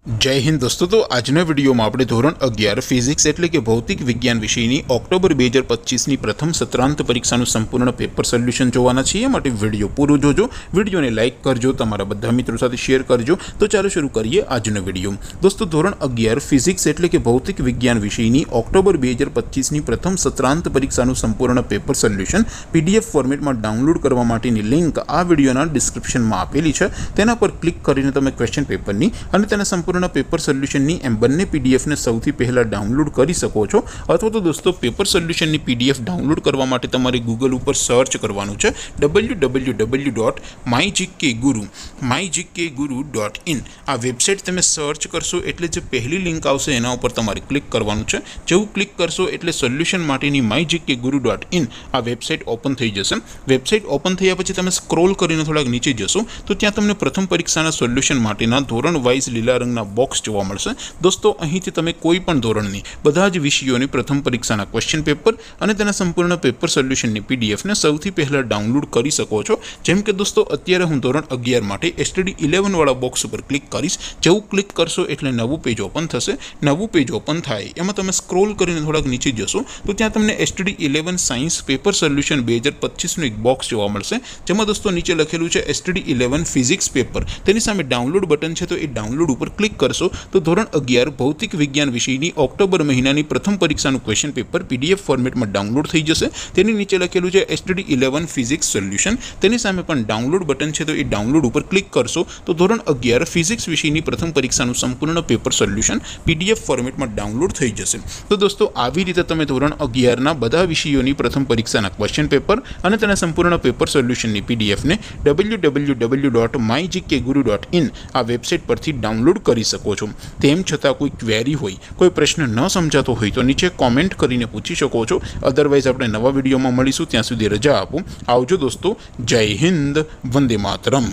जय हिंद दोस्तों। तो આજના વિડીયોમાં આપણે ધોરણ 11 ફિઝિક્સ એટલે કે ભૌતિક વિજ્ઞાન વિષયની ઓક્ટોબર 2025ની પ્રથમ સત્રાંત પરીક્ષાનું સંપૂર્ણ પેપર સોલ્યુશન જોવાના છીએ। માટે વિડીયો પૂરો જોજો, વિડીયોને લાઇક કરજો, તમારા બધા મિત્રો સાથે શેર કરજો। તો ચાલો શરૂ કરીએ આજનો વિડીયો। દોસ્તો ધોરણ 11 ફિઝિક્સ એટલે કે ભૌતિક વિજ્ઞાન વિષયની ઓક્ટોબર 2025ની પ્રથમ સત્રાંત પરીક્ષાનું સંપૂર્ણ પેપર સોલ્યુશન PDF ફોર્મેટમાં ડાઉનલોડ કરવા માટેની લિંક આ વિડીયોના ડિસ્ક્રિપ્શનમાં આપેલી છે। તેના પર ક્લિક કરીને તમે ક્વેશ્ચન પેપરની અને તેના સંપૂર્ણ पेपर सोल्यूशन एम बने पीडीएफ ने सौथी पहला डाउनलॉड करी सको छो। अथवा तो दोस्तों पेपर सोल्यूशन पीडीएफ डाउनलॉड करवा माटे तमारे गूगल पर सर्च करवानुं छे www.mygkguru.in। आ वेबसाइट तमे सर्च करशो एटले जे पहली लिंक आवशे एना उपर तमारे क्लिक करवानुं छे। जेवुं क्लिक करशो एटले सोल्यूशन माटेनी mygkguru.in आ वेबसाइट ओपन थई जशे। वेबसाइट ओपन थया पछी तमे स्क्रॉल करीने थोड़ा नीचे जशो तो त्यां तमने प्रथम परीक्षाना सोल्यूशन माटेना धोरण वाइज लीला रंगना बॉक्स जोवा मळशे। दोस्तों અહીંથી તમે કોઈ પણ ધોરણની બધા જ વિષયોની પ્રથમ પરીક્ષાના ક્વેશ્ચન પેપર અને તેના સંપૂર્ણ પેપર સોલ્યુશનની પીડીએફ ને સૌથી પહેલા ડાઉનલોડ કરી શકો છો। જેમ કે દોસ્તો અત્યારે હું ધોરણ 11 માટે STD 11 વાળા બોક્સ ઉપર ક્લિક કરીશ। જેવું ક્લિક કરશો એટલે નવું પેજ ઓપન થશે। નવું પેજ ઓપન થાય એમાં તમે સ્ક્રોલ કરીને થોડાક નીચે જશો તો ત્યાં તમને STD 11 સાયન્સ પેપર સોલ્યુશન 2025 નું એક બોક્સ જોવા મળશે। જેમાં દોસ્તો નીચે લખેલું છે STD 11 ફિઝિક્સ પેપર, તેની સામે ડાઉનલોડ બટન છે તો એ ડાઉનલોડ ઉપર क्लिक करशो तो धोरण 11 भौतिक विज्ञान विषयनी ऑक्टोबर महीनानी प्रथम परीक्षाનું क्वेश्चन पेपर पीडीएफ फॉर्मेट में डाउनलॉड थई जशे। तेनी नीचे लखेलुं छे STD 11 फिजिक्स सोल्यूशन, तेनी सामे पण डाउनलॉड बटन छे तो ए डाउनलॉड पर क्लिक करशो तो धोरण 11 फिजिक्स विषयनी प्रथम परीक्षाનું संपूर्ण पेपर सोल्यूशन पीडीएफ फॉर्मेट में डाउनलॉड थई जशे। तो दोस्तों આવી રીતે તમે ધોરણ 11 ના બધા વિષયોની પ્રથમ પરીક્ષાના ક્વેશ્ચન પેપર અને તેના સંપૂર્ણ પેપર સોલ્યુશનની પીડીએફ ને www.mygkguru.in આ વેબસાઇટ પરથી डाउनलॉड કરી શકો છો। તેમ છતાં કોઈ ક્વેરી હોય, કોઈ પ્રશ્ન ન સમજાતો હોય તો નીચે કોમેન્ટ કરીને પૂછી શકો છો। અધરવાઇઝ આપણે નવા વિડીયોમાં મળીશું, ત્યાં સુધી રજા આપો। આવજો દોસ્તો, જય હિન્દ, વંદે માતરમ।